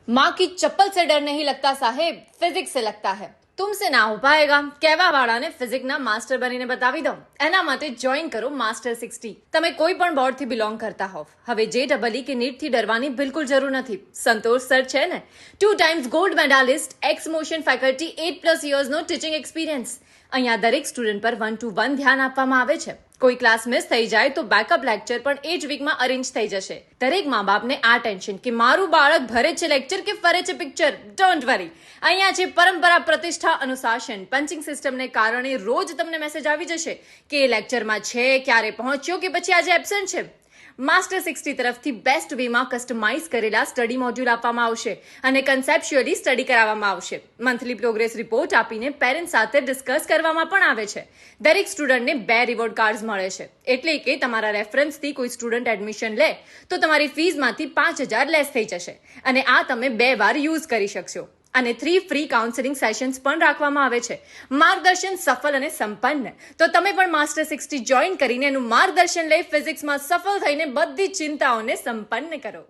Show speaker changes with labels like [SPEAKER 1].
[SPEAKER 1] माँ की चप्पल से डर नहीं लगता साहेब, फिजिक्स से लगता है. तुमसे ना हो पाएगा કહેવા વાળાને ફિઝિક્સના માસ્ટર બનીને બતાવી દઉં. એના માટે જોઈન કરો માસ્ટર 60. તમે કોઈ પણ બોર્ડથી બિલોંગ કરતા હોવ, હવે JEE કે નીટથી ડરવાની બિલકુલ જરૂર નથી. સંતોષ સર છે ને, 2 times gold medallist, ex motion faculty, 8+ યર્સનો ટીચિંગ એક્સપિરિયન્સ. અહીંયા દરેક સ્ટુડન્ટ પર 1-to-1 ધ્યાન આપવામાં આવે છે. કોઈ ક્લાસ મિસ થઈ જાય તો બેકઅપ લેક્ચર પણ એ જ વીકમાં અરેન્જ થઈ જશે. દરેક મા બાપને આ ટેન્શન કે મારું બાળક ભરે છે લેક્ચર કે ફરે છે પિક્ચર, ડોન્ટ વરી. અહીંયા છે પરંપરા, પ્રતિષ્ઠા, અનુશાસન. પંચિંગ સિસ્ટમને કારણે રોજ તમને મેસેજ આવી જશે કે એ લેક્ચરમાં છે, ક્યારે પહોંચ્યો કે પછી આજે એબ્સન્ટ છે. માસ્ટર 60 તરફથી બેસ્ટ વેમાં કસ્ટમાઇઝ કરેલા સ્ટડી મોડ્યુલ આપવામાં આવશે અને કન્સેપ્ચ્યુઅલી સ્ટડી કરાવવામાં આવશે. મંથલી પ્રોગ્રેસ રિપોર્ટ આપીને પેરેન્ટ્સ સાથે ડિસ્કસ કરવામાં પણ આવે છે. દરેક સ્ટુડન્ટને 2 રિવોર્ડ કાર્ડ્સ મળે છે, એટલે કે તમારા રેફરન્સથી કોઈ સ્ટુડન્ટ એડમિશન લે તો તમારી ફીસમાંથી 5000 લેસ થઈ જશે અને આ તમે 2 વાર યુઝ કરી શકશો. અને 3 ફ્રી કાઉન્સેલિંગ સેશન્સ પણ રાખવામાં આવે છે. માર્ગદર્શન સફળ અને સંપન્ન. તો તમે પણ માસ્ટર 60 જોઈન કરીને એનું માર્ગદર્શન લઈ ફિઝિક્સમાં સફળ થઈને બધી ચિંતાઓને સંપન્ન કરો.